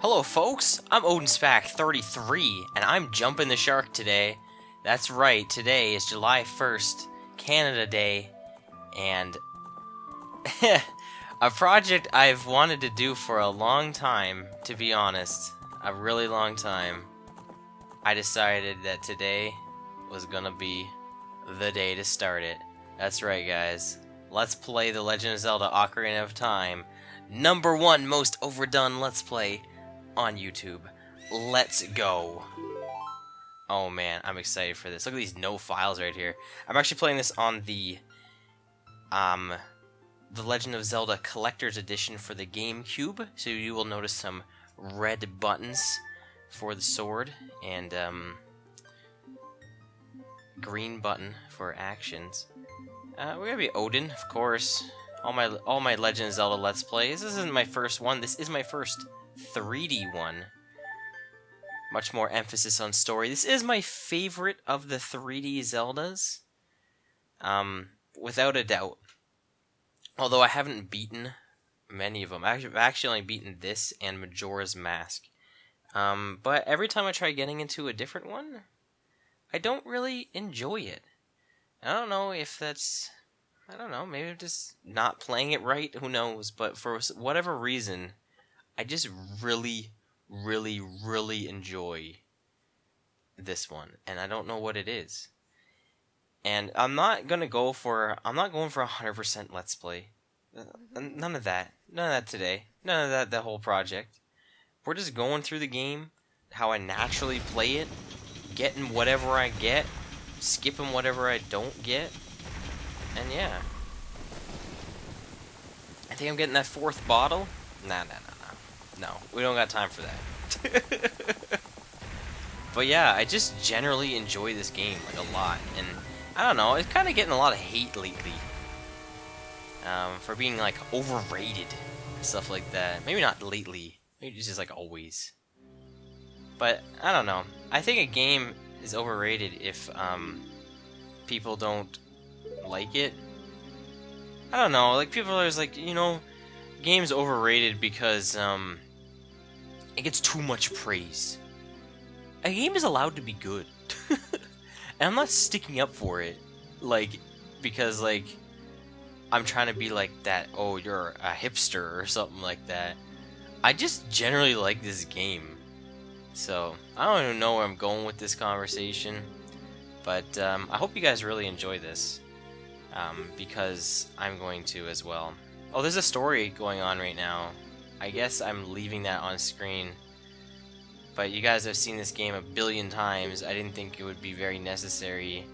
Hello folks, I'm OdinsPack33, and I'm jumping the shark today. That's right, today is July 1st, Canada Day, and a project I've wanted to do for a long time, to be honest. A really long time. I decided that today was gonna be the day to start it. That's right, guys. Let's play The Legend of Zelda Ocarina of Time. #1 most overdone Let's Play on YouTube. Let's go. Oh man, I'm excited for this. Look at these no files right here. I'm actually playing this on the Legend of Zelda Collector's Edition for the GameCube. So you will notice some red buttons for the sword and green button for actions. We're gonna be Odin, of course. All my Legend of Zelda Let's Plays. This isn't my first one. This is my first 3D one. Much more emphasis on story. This is my favorite of the 3D Zeldas. Without a doubt. Although I haven't beaten many of them. I've actually only beaten this and Majora's Mask. But every time I try getting into a different one, I don't really enjoy it. I don't know if that's... I don't know, maybe I'm just not playing it right, who knows. But for whatever reason, I just really enjoy this one. And I don't know what it is. And I'm not going for 100% Let's Play. None of that. None of that today. None of that, the whole project. We're just going through the game, how I naturally play it, getting whatever I get, skipping whatever I don't get, and yeah. I think I'm getting that 4th bottle. No, we don't got time for that. But yeah, I just generally enjoy this game, like, a lot, and I don't know, it's kind of getting a lot of hate lately. For being, like, overrated, and stuff like that. Maybe not lately. Maybe it's just like always. But, I don't know. I think a game is overrated if, people don't like it. I don't know, like, people are always like, you know, game's overrated because, it gets too much praise. A game is allowed to be good. And I'm not sticking up for it, like, because, like, I'm trying to be like that, oh, you're a hipster or something like that. I just generally like this game. So, I don't even know where I'm going with this conversation. But I hope you guys really enjoy this. Because I'm going to as well. Oh, there's a story going on right now. I guess I'm leaving that on screen. But you guys have seen this game a billion times. I didn't think it would be very necessary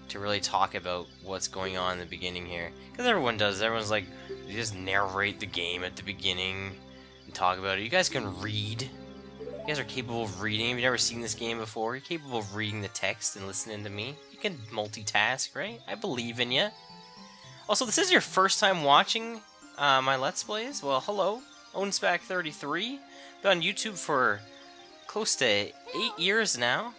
to really talk about what's going on in the beginning here. Because everyone does. Everyone's like, they just narrate the game at the beginning and talk about it. You guys can read. You guys are capable of reading. Have you never seen this game before? You're capable of reading the text and listening to me. You can multitask, right? I believe in you. Also, this is your first time watching my Let's Plays? Well, hello. OdinsPack33. Been on YouTube for close to 8 years now.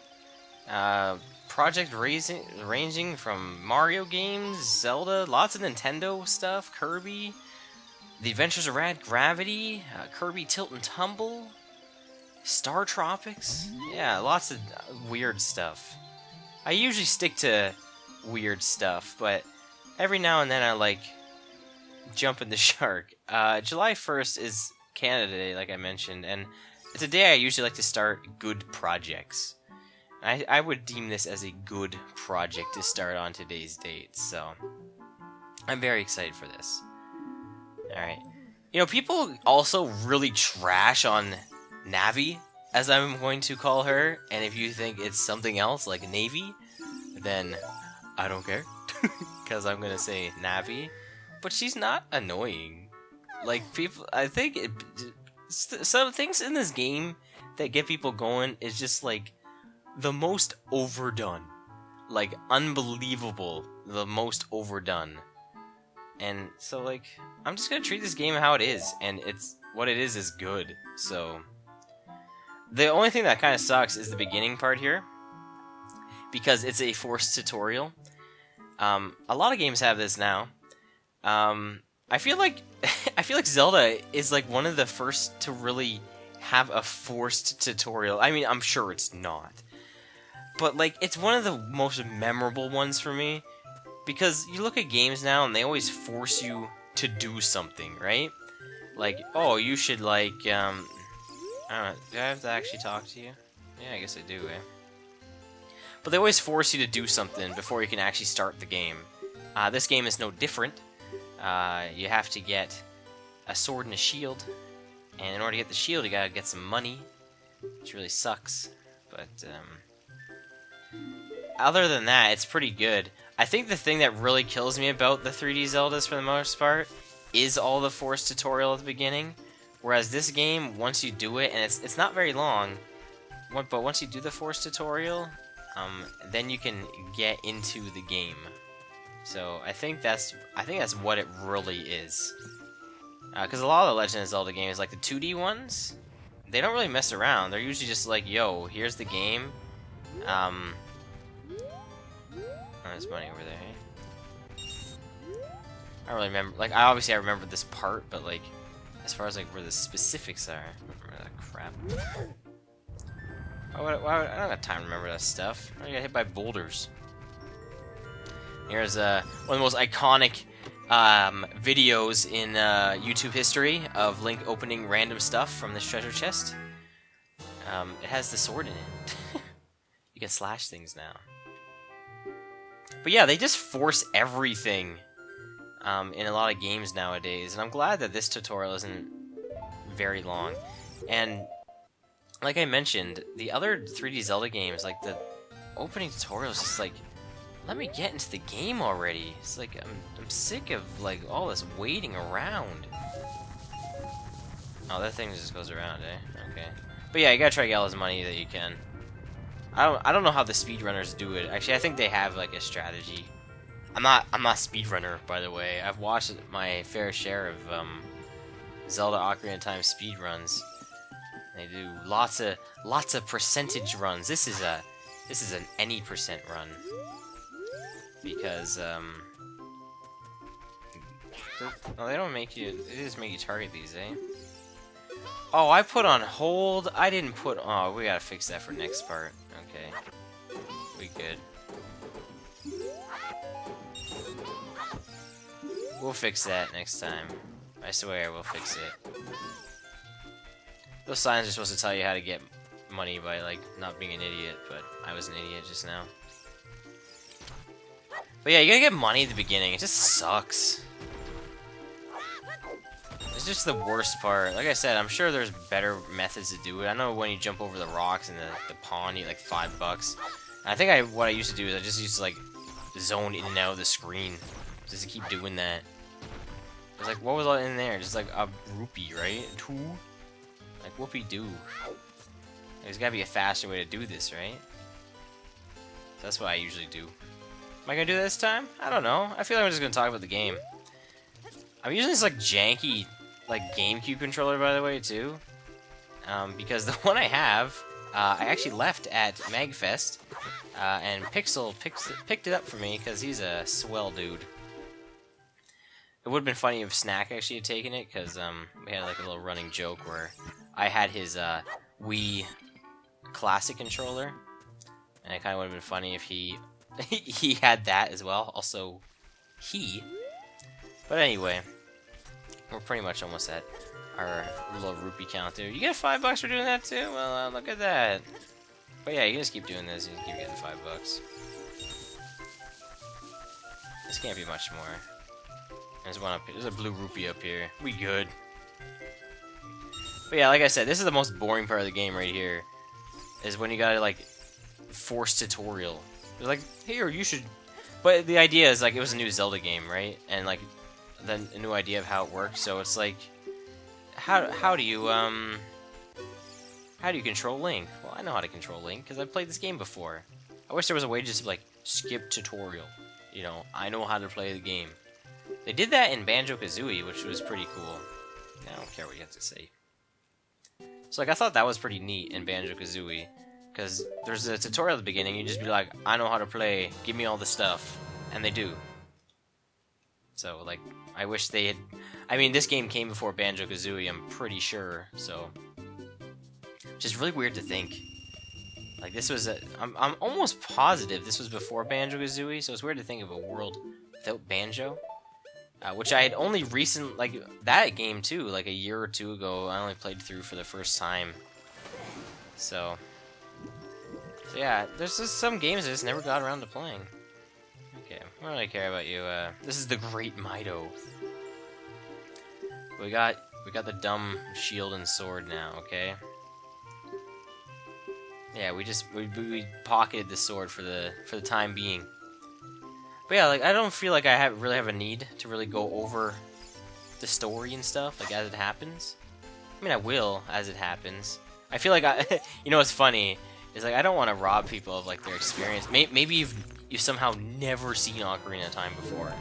Project ranging from Mario games, Zelda, lots of Nintendo stuff, Kirby, The Adventures of Rad Gravity, Kirby Tilt and Tumble, Star Tropics. Yeah, lots of weird stuff. I usually stick to weird stuff, but every now and then I like jumping the shark. July 1st is Canada Day, like I mentioned, and it's a day I usually like to start good projects. I would deem this as a good project to start on today's date, so I'm very excited for this. Alright. You know, people also really trash on Navi, as I'm going to call her, and if you think it's something else, like Navy, then I don't care, because I'm going to say Navi, but she's not annoying. Like, people, I think some things in this game that get people going is just, like, the most overdone. Like, unbelievable. The most overdone. And so, like, I'm just gonna treat this game how it is. And it's what it is good. So, the only thing that kind of sucks is the beginning part here. Because it's a forced tutorial. A lot of games have this now. I feel like Zelda is like one of the first to really have a forced tutorial. I mean, I'm sure it's not. But, like, it's one of the most memorable ones for me. Because you look at games now and they always force you to do something, right? Like, oh, you should, like, I don't know, do I have to actually talk to you? Yeah, I guess I do, eh? But they always force you to do something before you can actually start the game. This game is no different. You have to get a sword and a shield. And in order to get the shield, you gotta get some money. Which really sucks. But, other than that, it's pretty good. I think the thing that really kills me about the 3D Zeldas, for the most part, is all the forced tutorial at the beginning. Whereas this game, once you do it, and it's not very long, but once you do the forced tutorial, then you can get into the game. So I think that's what it really is. Because a lot of the Legend of Zelda games, like the 2D ones, they don't really mess around. They're usually just like, yo, here's the game. Oh, there's money over there, hey? I don't really remember. Like, I remember this part, but like, as far as like where the specifics are, I don't remember that crap. I don't got time to remember that stuff. I got hit by boulders. Here's one of the most iconic videos in YouTube history of Link opening random stuff from this treasure chest. It has the sword in it. You can slash things now. But yeah, they just force everything in a lot of games nowadays, and I'm glad that this tutorial isn't very long. And like I mentioned, the other 3D Zelda games, like the opening tutorial is just like, let me get into the game already. It's like I'm sick of like all this waiting around. Oh, that thing just goes around, eh? Okay. But yeah, you gotta try to get all this money that you can. I don't know how the speedrunners do it. Actually, I think they have like a strategy. I'm not a speedrunner, by the way. I've watched my fair share of Zelda Ocarina of Time speedruns. They do lots of percentage runs. This is an any percent run. Because no, they don't make you. They just make you target these, eh? Oh, I put on hold. I didn't put. Oh, we gotta fix that for next part. Okay, we good. We'll fix that next time. I swear we'll fix it. Those signs are supposed to tell you how to get money by like not being an idiot, but I was an idiot just now. But yeah, you gotta get money at the beginning. It just sucks. It's just the worst part. Like I said, I'm sure there's better methods to do it. I know when you jump over the rocks in the pond, you get like $5. I think what I used to do is I just used to like zone in and out of the screen. Just to keep doing that. It's like, what was all in there? Just like a rupee, right? 2? Like, whoopee-doo. There's gotta be a faster way to do this, right? So that's what I usually do. Am I gonna do that this time? I don't know. I feel like I'm just gonna talk about the game. I'm using this like janky, like GameCube controller, by the way, too. Because the one I have, I actually left at MagFest, and Pixel picked it up for me because he's a swell dude. It would have been funny if Snack actually had taken it, because we had like a little running joke where I had his Wii Classic controller, and it kind of would have been funny if he he had that as well. Also, But anyway, we're pretty much almost at our little rupee count there. You get $5 for doing that too? Well, look at that. But yeah, you can just keep doing this and you keep getting $5. This can't be much more. There's one up here. There's a blue rupee up here. We good. But yeah, like I said, this is the most boring part of the game right here. Is when you gotta like force tutorial. They're like, here, you should. But the idea is like it was a new Zelda game, right? And like then a new idea of how it works. So it's like, how do you control Link? Well, I know how to control Link because I've played this game before. I wish there was a way to just like skip tutorial. You know, I know how to play the game. They did that in Banjo-Kazooie, which was pretty cool. I don't care what you have to say. So like I thought that was pretty neat in Banjo-Kazooie. Because there's a tutorial at the beginning, you just be like, I know how to play, give me all the stuff. And they do. So, like, I wish they had... I mean, this game came before Banjo-Kazooie, I'm pretty sure, so... which is really weird to think. Like, this was I'm almost positive this was before Banjo-Kazooie, so it's weird to think of a world without Banjo. Which I had only like, that game too, like a year or two ago, I only played through for the first time. So yeah, there's just some games I just never got around to playing. Okay, what do I care about you? This is the Great Mido. We got the dumb shield and sword now, okay? Yeah, we pocketed the sword for the time being. But yeah, like, I don't feel like I really have a need to really go over the story and stuff, like, as it happens. I mean, I will as it happens. I feel like you know what's funny is, like, I don't want to rob people of, like, their experience. Maybe you've somehow never seen Ocarina of Time before.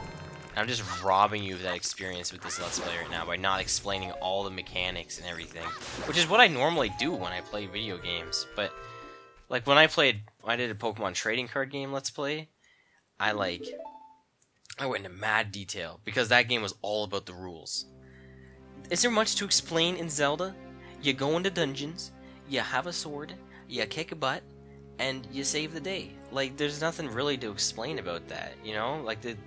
I'm just robbing you of that experience with this Let's Play right now by not explaining all the mechanics and everything, which is what I normally do when I play video games. But like, when I did a Pokemon trading card game Let's Play, I went into mad detail because that game was all about the rules. Is there much to explain in Zelda? You go into dungeons, you have a sword, you kick a butt, and you save the day. Like, there's nothing really to explain about that, you know? Like, the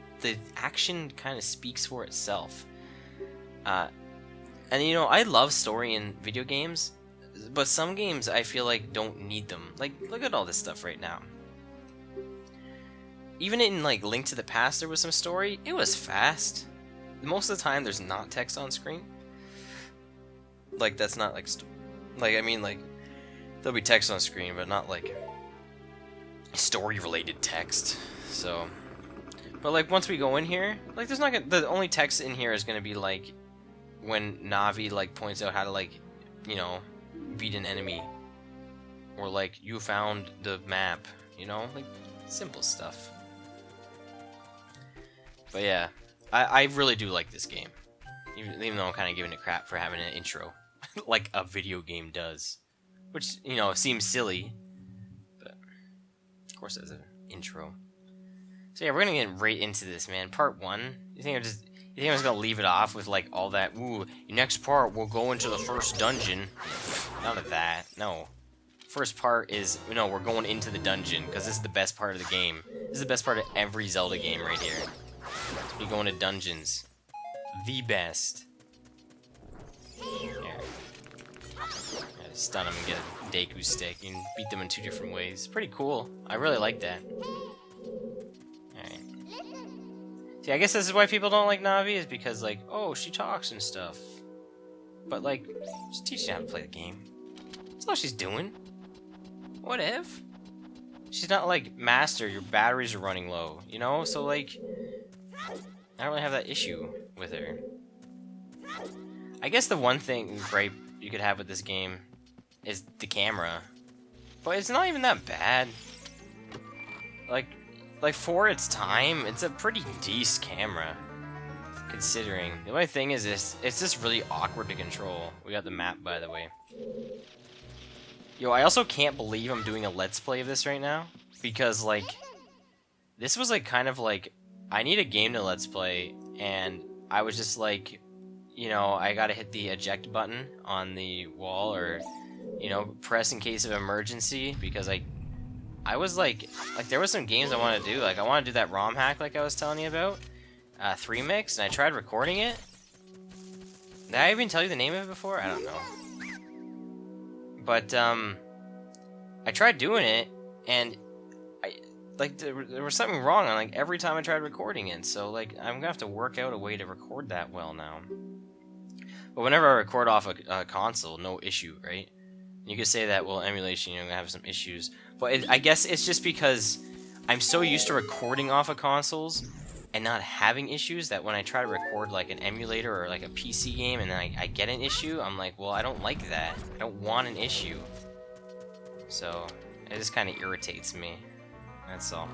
action kind of speaks for itself. And you know, I love story in video games, but some games I feel like don't need them. Like, look at all this stuff right now. Even in, like, Link to the Past, there was some story. It was fast. Most of the time, there's not text on screen. Like, that's not, like, I mean, like, there'll be text on screen, but not, like, story-related text. So, but, like, once we go in here, like, there's not gonna, the only text in here is gonna be, like, when Navi, like, points out how to, like, you know, beat an enemy. Or, like, you found the map, you know? Like, simple stuff. But yeah, I really do like this game. Even though I'm kind of giving it crap for having an intro. Like a video game does. Which, you know, seems silly. But, of course there's an intro. So yeah, we're gonna get right into this, man. Part 1. You think I'm just gonna leave it off with, like, all that, ooh, next part we'll go into the first dungeon. None of that. No. First part is, you know, we're going into the dungeon, because this is the best part of the game. This is the best part of every Zelda game right here. We go into dungeons. The best. Here. Stun them and get a Deku stick. You can beat them in 2 different ways. Pretty cool. I really like that. Alright. See, I guess this is why people don't like Navi, is because, like, oh, she talks and stuff. But, like, she's teaching you how to play the game. That's all she's doing. What if? She's not like, Master, your batteries are running low, you know? So, like, I don't really have that issue with her. I guess the one thing gripe you could have with this game is the camera. But it's not even that bad. Like for its time, it's a pretty decent camera. Considering. The only thing is this, it's just really awkward to control. We got the map, by the way. Yo, I also can't believe I'm doing a Let's Play of this right now. Because, like, this was, like, kind of like, I need a game to Let's Play, and I was just like, you know, I gotta hit the eject button on the wall, or, you know, press in case of emergency, because I was like, there was some games I wanted to do, like, I wanted to do that ROM hack like I was telling you about, 3Mix, and I tried recording it. Did I even tell you the name of it before? I don't know. But, I tried doing it, and there was something wrong on, like, every time I tried recording it, so, like, I'm gonna have to work out a way to record that well now. But whenever I record off a console, no issue, right? You could say that, well, emulation, you're gonna have some issues. But I guess it's just because I'm so used to recording off of consoles and not having issues that when I try to record, like, an emulator or, like, a PC game and then I get an issue, I'm like, well, I don't like that. I don't want an issue. So, it just kind of irritates me. That's all.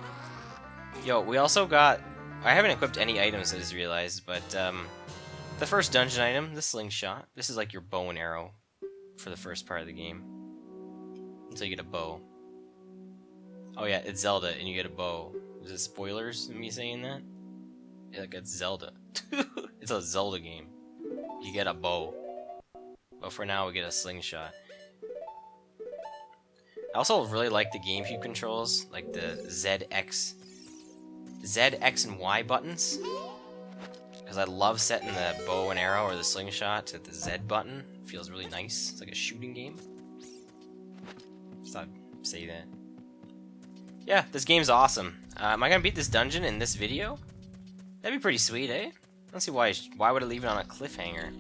Yo, we also got... I haven't equipped any items, I just realized, but, the first dungeon item, the slingshot. This is like your bow and arrow for the first part of the game. Until you get a bow. Oh yeah, it's Zelda, and you get a bow. Is it spoilers in me saying that? Yeah, like, it's Zelda. It's a Zelda game. You get a bow. But for now, we get a slingshot. I also really like the GameCube controls, like the ZX and Y buttons. Because I love setting the bow and arrow or the slingshot to the Z button. It feels really nice. It's like a shooting game. Just thought I'd say that. Yeah, this game's awesome. Am I gonna beat this dungeon in this video? That'd be pretty sweet, eh? I don't see why would it leave it on a cliffhanger?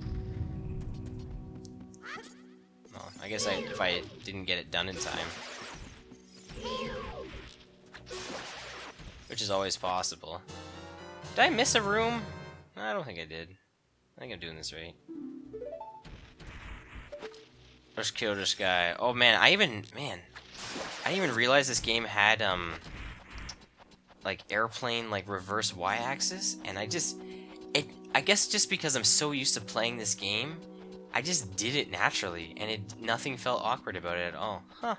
Well, I guess if I didn't get it done in time. Which is always possible. Did I miss a room? I don't think I did. I think I'm doing this right. Let's kill this guy. Oh man, I didn't even realize this game had like airplane like reverse y-axis, and I guess just because I'm so used to playing this game, I just did it naturally, and nothing felt awkward about it at all. Huh.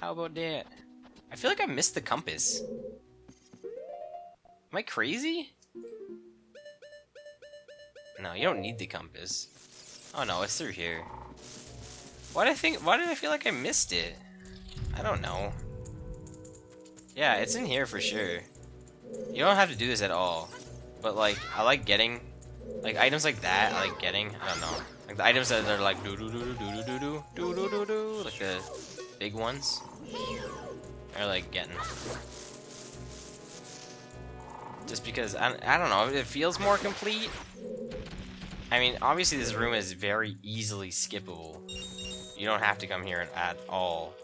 How about that? I feel like I missed the compass. Am I crazy? No, you don't need the compass. Oh no, it's through here. Why did I feel like I missed it? I don't know. Yeah, it's in here for sure. You don't have to do this at all. But like, I like getting like items like that. I like getting. I don't know. Like the items that are like do do do do do do do do do do do, like the big ones. I like getting. Just because I don't know, it feels more complete. I mean, obviously this room is very easily skippable. You don't have to come here at all.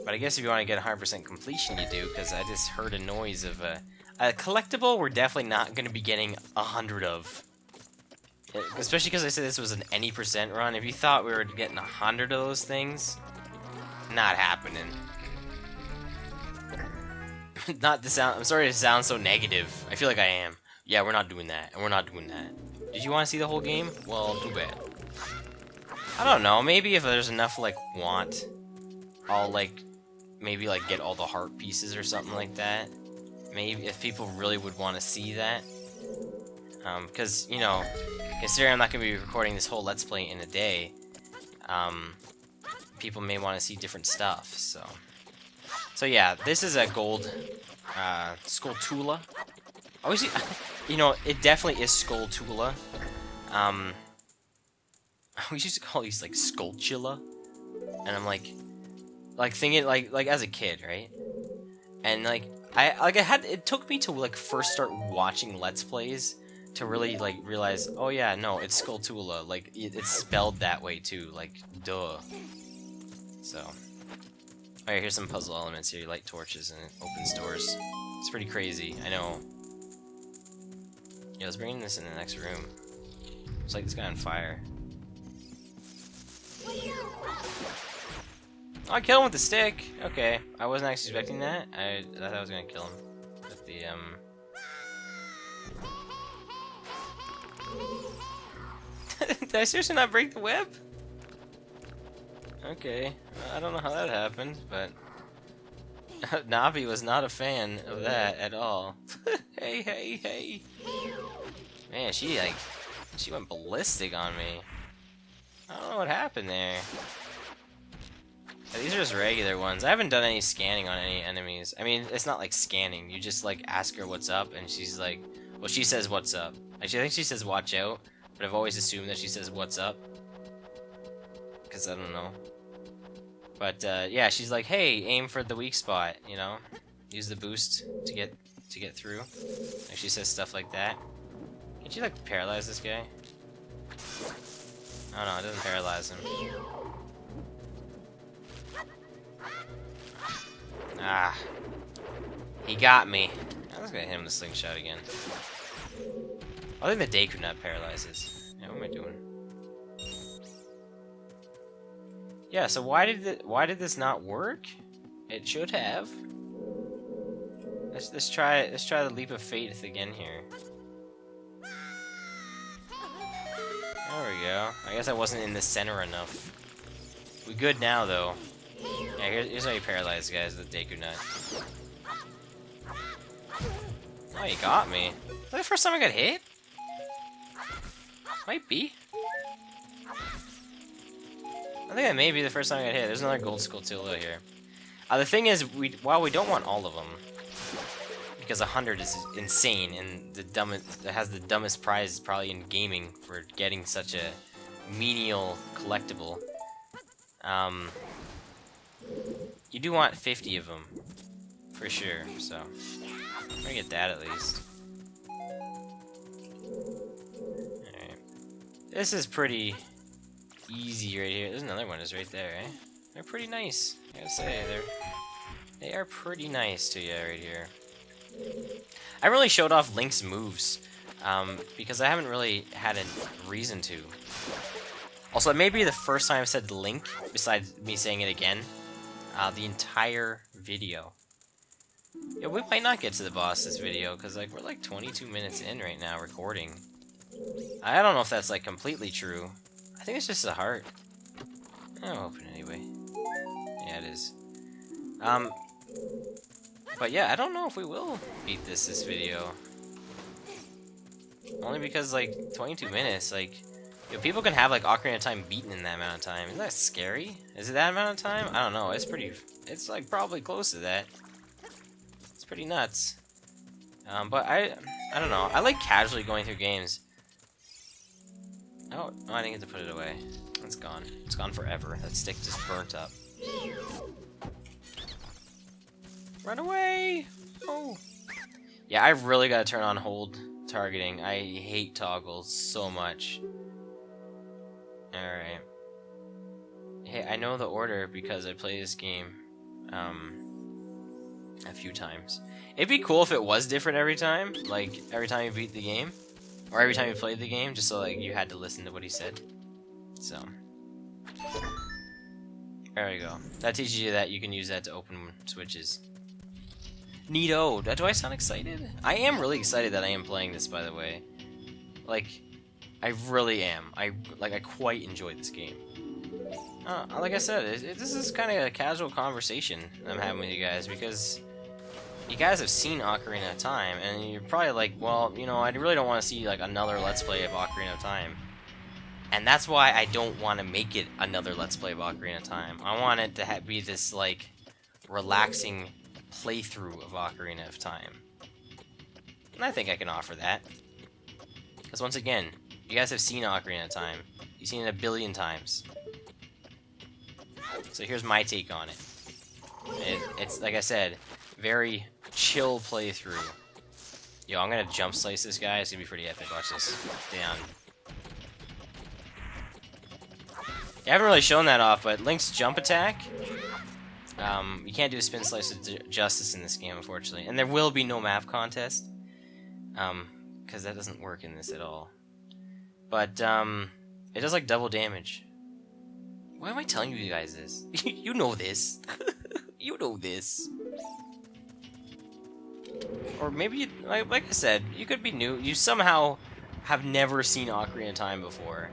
But I guess if you want to get 100% completion, you do, because I just heard a noise of a collectible we're definitely not going to be getting 100 of. Especially because I said this was an any percent run. If you thought we were getting 100 of those things, not happening. Not to sound, I'm sorry to sound so negative. I feel like I am. Yeah, we're not doing that, and we're not doing that. Did you want to see the whole game? Well, too bad. I don't know, maybe if there's enough, like, I'll, like, maybe, like, get all the heart pieces or something like that. Maybe, if people really would want to see that. Because, you know, considering I'm not going to be recording this whole Let's Play in a day, people may want to see different stuff, so... So yeah, this is a gold Skulltula. Obviously, you know, it definitely is Skulltula. We used to call these like Skulltula, and I'm like thinking like as a kid, right? And like it took me to like first start watching Let's Plays to really like realize, oh yeah, no, it's Skulltula. Like it's spelled that way too. Like duh. So. Alright, here's some puzzle elements here. You light torches and it opens doors. It's pretty crazy, I know. Yeah, let's bring this in the next room. Let's light this guy on fire. Oh, I killed him with the stick! Okay, I wasn't actually expecting that. I thought I was gonna kill him with the, Did I seriously not break the web? Okay, I don't know how that happened, but Navi was not a fan of that at all. Hey, hey, hey! Man, she went ballistic on me. I don't know what happened there. Yeah, these are just regular ones. I haven't done any scanning on any enemies. I mean, it's not like scanning. You just like ask her what's up, and she's like, well, she says what's up. Actually, I think she says watch out, but I've always assumed that she says what's up. Because I don't know. But yeah, she's like, hey, aim for the weak spot, you know? Use the boost to get through. Like she says stuff like that. Can't you like paralyze this guy? Oh no, it doesn't paralyze him. Ah. He got me. I'm just gonna hit him with a slingshot again. I think the Deku Nut paralyzes. Yeah, what am I doing? Yeah, so why did this not work? It should have. Let's try the leap of faith again here. There we go. I guess I wasn't in the center enough. We good now though. Yeah, here's how you paralyze guys with Deku Nut. Oh, you got me. Is that the first time I got hit? Might be. I think that may be the first time I got hit. There's another gold Skulltula here. The thing is, while we don't want all of them, because 100 is insane, and the dumbest, it has the dumbest prize probably in gaming for getting such a menial collectible. You do want 50 of them, for sure, so I'm gonna get that at least. Alright. This is pretty easy right here. There's another one is right there, eh? They're pretty nice, I gotta say. They are pretty nice to you right here. I really showed off Link's moves, because I haven't really had a reason to. Also, it may be the first time I've said Link, besides me saying it again, the entire video. Yeah, we might not get to the boss this video, because like we're like 22 minutes in right now recording. I don't know if that's like completely true. I think it's just a heart. I'll open it anyway. Yeah, it is. But yeah, I don't know if we will beat this video. Only because like 22 minutes, like, yo, people can have like Ocarina of Time beaten in that amount of time. Isn't that scary? Is it that amount of time? I don't know. It's like probably close to that. It's pretty nuts. But I don't know. I like casually going through games. Oh, I didn't get to put it away. It's gone. It's gone forever. That stick just burnt up. Run away! Oh. Yeah, I've really got to turn on hold targeting. I hate toggles so much. Alright. Hey, I know the order because I play this game a few times. It'd be cool if it was different every time. Like, every time you beat the game. Or every time you played the game, just so like you had to listen to what he said. So. There we go. That teaches you that you can use that to open switches. Neato. Do I sound excited? I am really excited that I am playing this, by the way. Like, I really am. I quite enjoy this game. Like I said, this is kind of a casual conversation I'm having with you guys, because you guys have seen Ocarina of Time, and you're probably like, well, you know, I really don't want to see like another Let's Play of Ocarina of Time. And that's why I don't want to make it another Let's Play of Ocarina of Time. I want it to be this, like, relaxing playthrough of Ocarina of Time. And I think I can offer that. Because once again, you guys have seen Ocarina of Time. You've seen it a billion times. So here's my take on it. It's, like I said, very chill playthrough. Yo, I'm gonna jump slice this guy. It's gonna be pretty epic. Watch this. Down. I haven't really shown that off, but Link's jump attack, you can't do a spin slice justice in this game, unfortunately. And there will be no map contest, because that doesn't work in this at all. But, it does, like, double damage. Why am I telling you guys this? You know this. You know this. Or maybe, like I said, you could be new. You somehow have never seen Ocarina of Time before.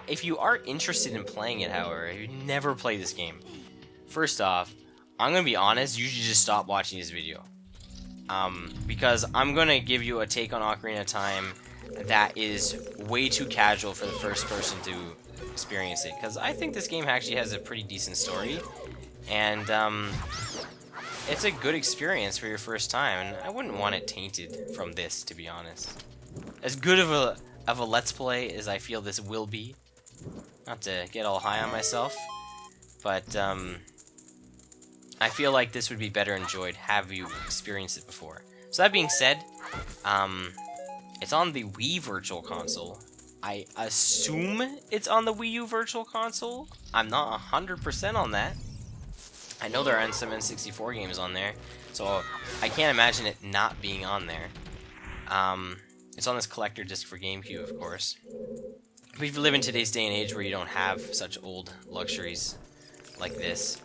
If you are interested in playing it, however, if you've never played this game, first off, I'm going to be honest, you should just stop watching this video. Because I'm going to give you a take on Ocarina of Time that is way too casual for the first person to experience it. Because I think this game actually has a pretty decent story, and it's a good experience for your first time, and I wouldn't want it tainted from this, to be honest. As good of a Let's Play as I feel this will be. Not to get all high on myself, but I feel like this would be better enjoyed have you experienced it before. So that being said, it's on the Wii Virtual Console. I assume it's on the Wii U Virtual Console. I'm not 100% on that. I know there are some N64 games on there, so I can't imagine it not being on there. It's on this collector disc for GameCube, of course. But if you live in today's day and age where you don't have such old luxuries like this,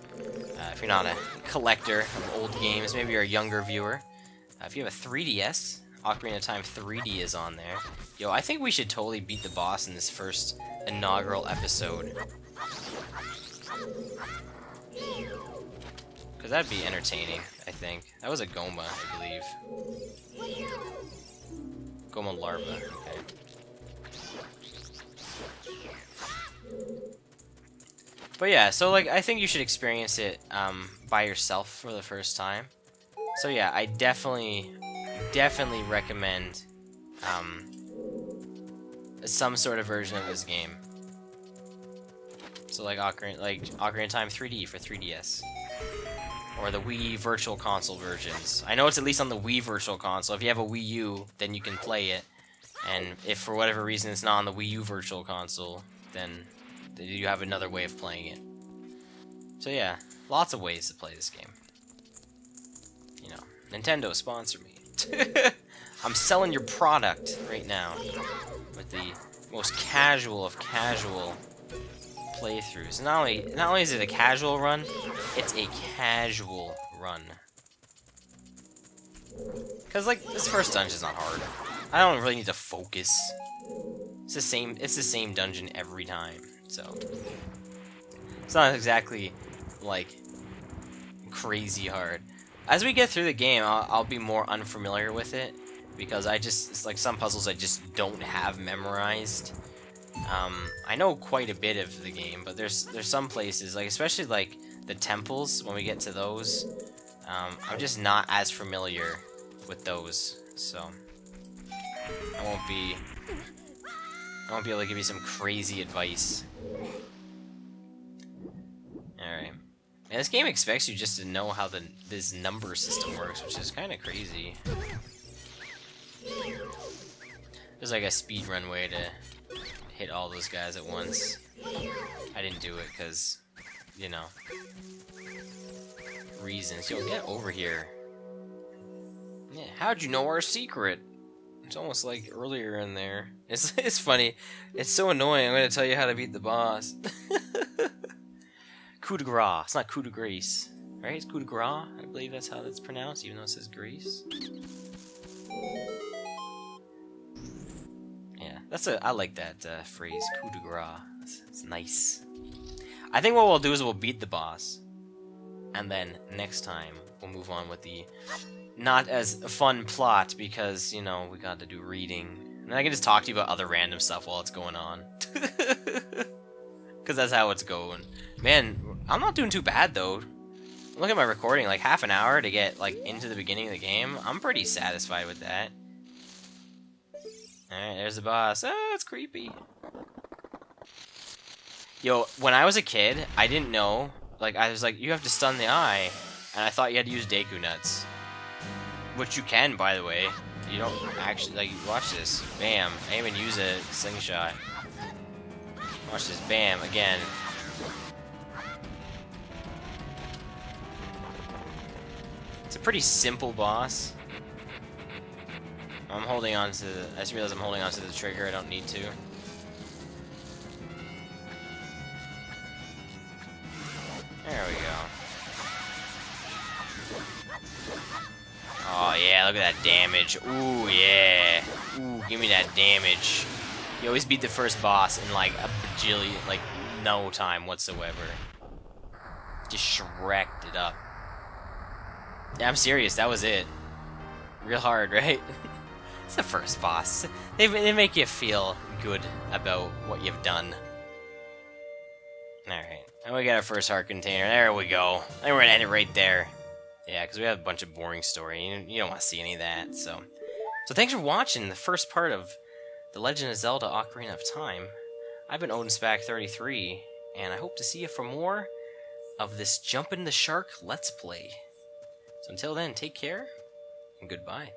if you're not a collector of old games, maybe you're a younger viewer, if you have a 3DS, Ocarina of Time 3D is on there. Yo, I think we should totally beat the boss in this first inaugural episode. Because that'd be entertaining, I think. That was a Goma, I believe. Goma larva, okay. But yeah, so like I think you should experience it by yourself for the first time. So yeah, I definitely recommend some sort of version of this game. So like Ocarina of Time 3D for 3DS. Or the Wii Virtual Console versions. I know it's at least on the Wii Virtual Console. If you have a Wii U, then you can play it. And if for whatever reason it's not on the Wii U Virtual Console, then you have another way of playing it. So yeah, lots of ways to play this game. You know, Nintendo, sponsor me. I'm selling your product right now with the most casual of casual playthroughs. Not only is it a casual run, it's a casual run. Cause like this first dungeon's not hard. I don't really need to focus. It's the same dungeon every time, so it's not exactly like crazy hard. As we get through the game, I'll be more unfamiliar with it because it's like some puzzles I just don't have memorized. I know quite a bit of the game, but there's some places, like especially like the temples, when we get to those, I'm just not as familiar with those, so I won't be able to give you some crazy advice. Alright. And this game expects you just to know how this number system works, which is kind of crazy. There's like a speedrun way to hit all those guys at once. I didn't do it because, you know, reasons. Yo, get over here. Yeah, how'd you know our secret? It's almost like earlier in there. It's funny. It's so annoying. I'm gonna tell you how to beat the boss. Coup de grace. It's not coup de grace, right? It's coup de grace. I believe that's how that's pronounced, even though it says grace. Yeah, I like that phrase, coup de grace. It's nice. I think what we'll do is we'll beat the boss, and then next time we'll move on with the not as fun plot because, you know, we got to do reading. And I can just talk to you about other random stuff while it's going on. Because that's how it's going. Man, I'm not doing too bad, though. Look at my recording, like half an hour to get like into the beginning of the game. I'm pretty satisfied with that. Alright, there's the boss. Oh, it's creepy. Yo, when I was a kid, I didn't know. Like, I was like, you have to stun the eye. And I thought you had to use Deku Nuts. Which you can, by the way. You don't actually, like, watch this. Bam. I even use a slingshot. Watch this. Bam. Again. It's a pretty simple boss. I'm holding on to I just realized I'm holding on to the trigger. I don't need to. There we go. Oh yeah, look at that damage. Ooh yeah. Ooh, give me that damage. You always beat the first boss in like a bajillion, like no time whatsoever. Just shreked it up. Yeah, I'm serious, that was it. Real hard, right? It's the first boss. They make you feel good about what you've done. Alright, and we got our first heart container. There we go. I think we're gonna end it right there. Yeah, because we have a bunch of boring story. You don't want to see any of that, so thanks for watching the first part of The Legend of Zelda Ocarina of Time. I've been OdinSpack33, and I hope to see you for more of this Jumpin' the Shark Let's Play. So until then, take care, and goodbye.